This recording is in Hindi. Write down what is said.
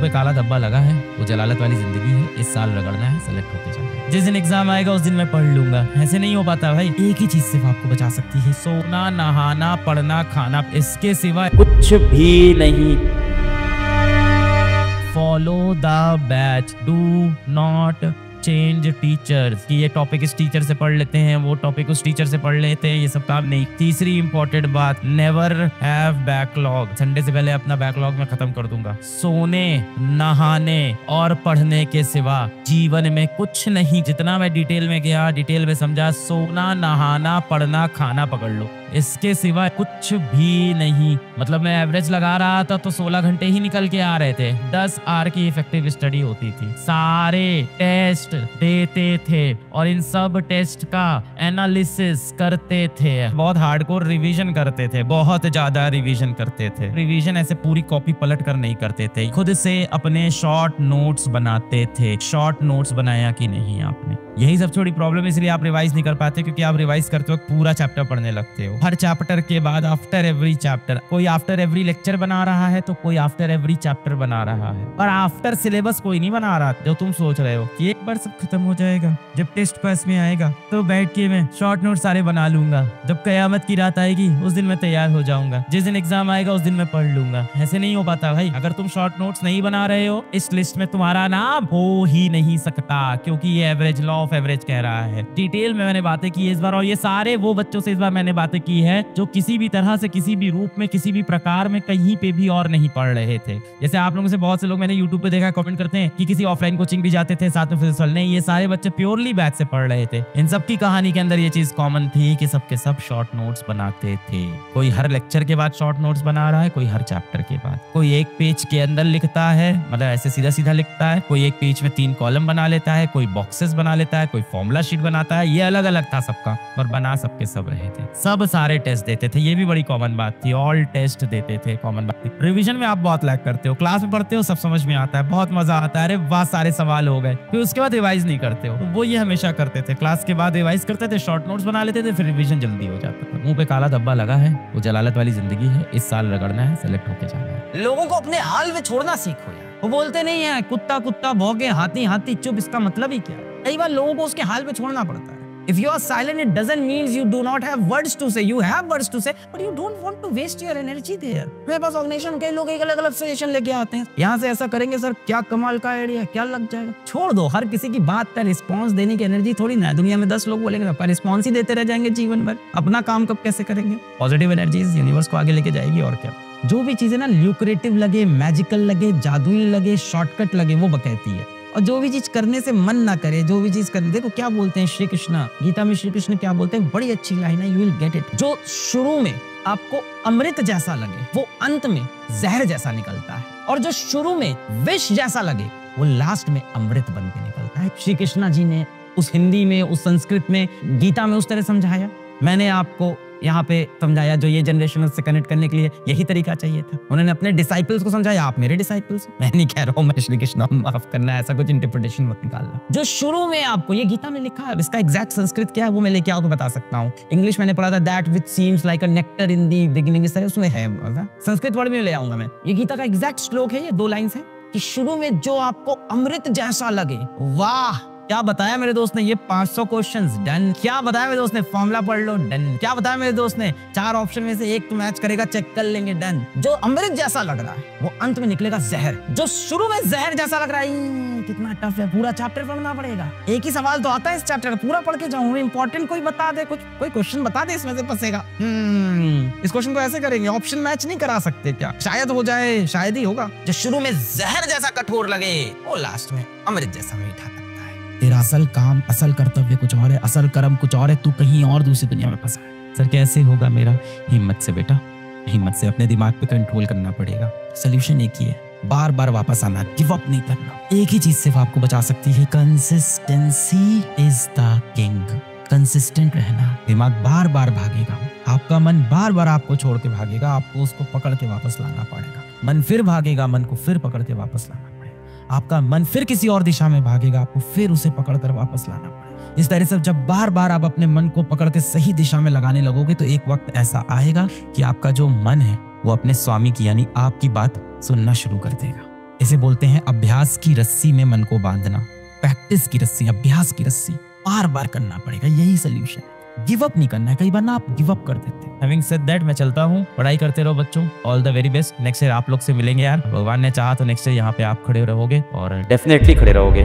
पे काला धब्बा लगा है, वो जलालत वाली जिंदगी है, इस साल रगड़ना है, सेलेक्ट होके जाना है। जिस दिन एग्जाम आएगा उस दिन मैं पढ़ लूंगा। ऐसे नहीं हो पाता भाई। एक ही चीज सिर्फ आपको बचा सकती है, सोना, नहाना, पढ़ना, खाना, इसके सिवा कुछ भी नहीं। Follow the batch, do not change teachers. कि ये टॉपिक इस टीचर से पढ़ लेते हैं, वो टॉपिक उस टीचर से पढ़ लेते हैं, ये सब काम नहीं। तीसरी इंपॉर्टेंट बात, नेवर हैव बैकलॉग। संडे से पहले अपना बैकलॉग मैं खत्म कर दूंगा। सोने, नहाने और पढ़ने के सिवा जीवन में कुछ नहीं। जितना मैं डिटेल में गया, डिटेल में समझा, सोना, नहाना, पढ़ना, खाना पकड़ लो, इसके सिवा कुछ भी नहीं। मतलब मैं एवरेज लगा रहा था तो 16 घंटे ही निकल के आ रहे थे। 10 आवर की इफेक्टिव स्टडी होती थी, सारे टेस्ट देते थे और इन सब टेस्ट का एनालिसिस करते थे। बहुत हार्डकोर रिवीजन करते थे, बहुत ज्यादा रिवीजन करते थे। रिवीजन ऐसे पूरी कॉपी पलट कर नहीं करते थे, खुद से अपने शॉर्ट नोट्स बनाते थे। शॉर्ट नोट्स बनाया कि नहीं आपने? यही सब थोड़ी प्रॉब्लम, इसलिए आप रिवाइज नहीं कर पाते, क्योंकि आप रिवाइज करते वक्त पूरा चैप्टर पढ़ने लगते हो। हर चैप्टर के बाद आफ्टर एवरी चैप्टर, कोई आफ्टर एवरी लेक्चर बना रहा है तो कोई आफ्टर एवरी चैप्टर बना रहा है, और आफ्टर सिलेबस कोई नहीं बना रहा। जो तुम सोच रहे हो कि एक बार सब खत्म हो जाएगा, जब टेस्ट पास में आएगा तो बैठ के मैं शॉर्ट नोट सारे बना लूंगा, जब कयामत की रात आएगी उस दिन मैं तैयार हो जाऊंगा, जिस दिन एग्जाम आएगा उस दिन मैं पढ़ लूंगा। ऐसे नहीं हो पाता भाई। अगर तुम शॉर्ट नोट्स नहीं बना रहे हो, इस लिस्ट में तुम्हारा नाम हो ही नहीं सकता, क्योंकि ये एवरेज, लॉ ऑफ एवरेज कह रहा है। डिटेल में मैंने बातें की इस बार, और ये सारे वो बच्चों से इस बार मैंने बातें की है जो किसी भी तरह से, किसी भी रूप में, किसी भी प्रकार में, कहीं पे भी और नहीं पढ़ रहे थे। जैसे आप लोगों से बहुत से लोग मैंने यूट्यूब पे देखा कमेंट करते हैं कि किसी ऑफलाइन कोचिंग भी जाते थे साथ में फिजिकल। नहीं, ये सारे बच्चे प्योरली बैच से पढ़ रहे थे। इन सब की कहानी के अंदर ये चीज कॉमन थी कि सबके सब शॉर्ट नोट्स बनाते थे। कोई हर लेक्चर के बाद शॉर्ट नोट्स बना रहा है, कोई हर चैप्टर के बाद, कोई एक पेज के अंदर लिखता है, मतलब ऐसे सीधा सीधा लिखता है, कोई एक पेज में 3 कॉलम बना लेता है, कोई बॉक्सेस बना लेता है, कोई फॉर्मूला शीट बनाता है। ये अलग अलग था सबका, पर बना सबके सब रहे थे। सब सारे टेस्ट देते थे, ये भी बड़ी कॉमन बात थी। ऑल टेस्ट देते थे, कॉमन बात थी। रिवीजन में आप बहुत लैग करते हो, क्लास में पढ़ते हो सब समझ में आता है, बहुत मजा आता है, अरे वाह सारे सवाल हो गए, फिर उसके बाद रिवाइज नहीं करते हो। तो वो ये हमेशा करते थे, क्लास के बाद रिवाइज करते थे, शॉर्ट नोट्स बना लेते थे, फिर रिवीजन जल्दी हो जाता था। मुंह पे काला धब्बा लगा है, वो जलालत वाली जिंदगी है, इस साल रगड़ना है, सेलेक्ट होके जाना है। लोगों को अपने हाल में छोड़ना सीखो यार। वो बोलते नहीं है कुत्ता कुत्ता भौंके, हाथी हाथी चुप, इसका मतलब ही क्या? कई बार लोगों को उसके हाल पे छोड़ना पड़ता है। If you are silent, it doesn't mean you do not have words to say. You have words to say, but you don't want to waste your energy there. मेरे पास ऑर्गेनाइजेशन के लोग एक अलग अलग सजेशन लेके आते हैं, यहाँ से ऐसा करेंगे सर, क्या कमाल का आइडिया, क्या लग जाएगा। छोड़ दो, हर किसी की बात का रिस्पॉन्स देने की एनर्जी थोड़ी ना है। दुनिया में 10 लोग बोलेंगे, आपका रिस्पॉन्स ही देते रह जाएंगे जीवन भर। अपना काम कब कैसे करेंगे? पॉजिटिव एनर्जीज यूनिवर्स को आगे लेके जाएगी, और क्या। जो भी चीजें ना ल्यूक्रेटिव लगे, मैजिकल लगे, जादुई लगे, शॉर्टकट लगे, वो बकैती है। और जो भी चीज करने से मन ना करे, जो भी चीज करने, देखो क्या बोलते हैं श्री कृष्ण, गीता में श्री कृष्ण क्या बोलते हैं, बड़ी अच्छी लाइन है, यू विल गेट इट। जो शुरू में आपको अमृत जैसा लगे, वो अंत में जहर जैसा निकलता है, और जो शुरू में विष जैसा लगे, वो लास्ट में अमृत बन के निकलता है। श्री कृष्ण जी ने उस हिंदी में, उस संस्कृत में, गीता में उस तरह समझाया। मैंने आपको यहाँ पे समझाया, जो ये जनरेशन से कनेक्ट करने के लिए यही तरीका चाहिए था। उन्होंने अपने डिसाइपल्स को समझाया, आप मेरे डिसाइपल्स। मैं नहीं कह रहा हूँ मैं श्री कृष्ण, माफ करना, ऐसा कुछ इंटरप्रिटेशन मत निकालना। जो शुरू में आपको, ये गीता में लिखा है, इसका एग्जैक्ट संस्कृत क्या है वो मैं लेके आओ तो बता सकता हूँ। इंग्लिश मैंने पढ़ा था, that which seems like a nectar in the beginning, इस तरह उसमें है। संस्कृत वर्ड में ले आऊंगा मैं। ये गीता का एग्जैक्ट श्लोक है, ये 2 लाइन्स है कि शुरू में जो आपको अमृत जैसा लगे, वाह क्या बताया मेरे दोस्त ने, ये 500 क्वेश्चंस डन। क्या बताया मेरे दोस्त ने, फॉर्मूला पढ़ लो, डन। क्या बताया मेरे दोस्त ने, 4 ऑप्शन में से एक तो मैच करेगा, चेक कर लेंगे, डन। जो अमृत जैसा लग रहा है वो अंत में निकलेगा जहर। जो शुरू में जहर जैसा लग रहा है, कितना टफ है, पूरा चैप्टर पढ़ना पड़ेगा। एक ही सवाल तो आता है इस चैप्टर का, पूरा पढ़ के जाऊं, इंपॉर्टेंट कोई बता दे, कुछ कोई क्वेश्चन बता दे, इसमें से फंसेगा। इस क्वेश्चन को ऐसे करेंगे, ऑप्शन मैच नहीं करा सकते क्या? शायद हो जाए, शायद ही होगा। जो शुरू में जहर जैसा कठोर लगे, वो लास्ट में अमृत जैसा मीठा लगता है। तेरा असल काम, असल कर्तव्य कुछ और है, असल कर्म कुछ और है, तू कहीं और दूसरी दुनिया में फंसा है। सर कैसे होगा मेरा? हिम्मत से बेटा, हिम्मत से अपने दिमाग पे कंट्रोल करना पड़ेगा। सोल्यूशन एक ही है, बार बार वापस आना, गिव अप नहीं करना। एक ही चीज सिर्फ आपको बचा सकती है, consistency is the king. Consistent रहना। दिमाग बार बार भागेगा, आपका मन बार बार आपको छोड़ के भागेगा, आपको उसको पकड़ के वापस लाना पड़ेगा। मन फिर भागेगा, मन को फिर पकड़ के वापस लाना पड़ेगा। आपका मन फिर किसी और दिशा में भागेगा, आपको फिर उसे पकड़कर वापस लाना पड़ेगा। इस तरह से जब बार बार आप अपने मन को पकड़ के सही दिशा में लगाने लगोगे, तो एक वक्त ऐसा आएगा कि आपका जो मन है वो अपने स्वामी की यानी आपकी बात सुनना शुरू कर देगा। इसे बोलते हैं अभ्यास की रस्सी में मन को बांधना। प्रैक्टिस की रस्सी, अभ्यास की रस्सी बार बार करना पड़ेगा, यही सोल्यूशन। गिव अप नहीं करना है, कई बार ना आप गिव अप कर देते हैं। हैविंग सेड दैट मैं चलता हूँ, पढ़ाई करते रहो बच्चों, all the very best. Next year आप लोग से मिलेंगे यार, भगवान ने चाहा तो नेक्स्ट ईयर यहाँ पे आप खड़े रहोगे और डेफिनेटली खड़े रहोगे।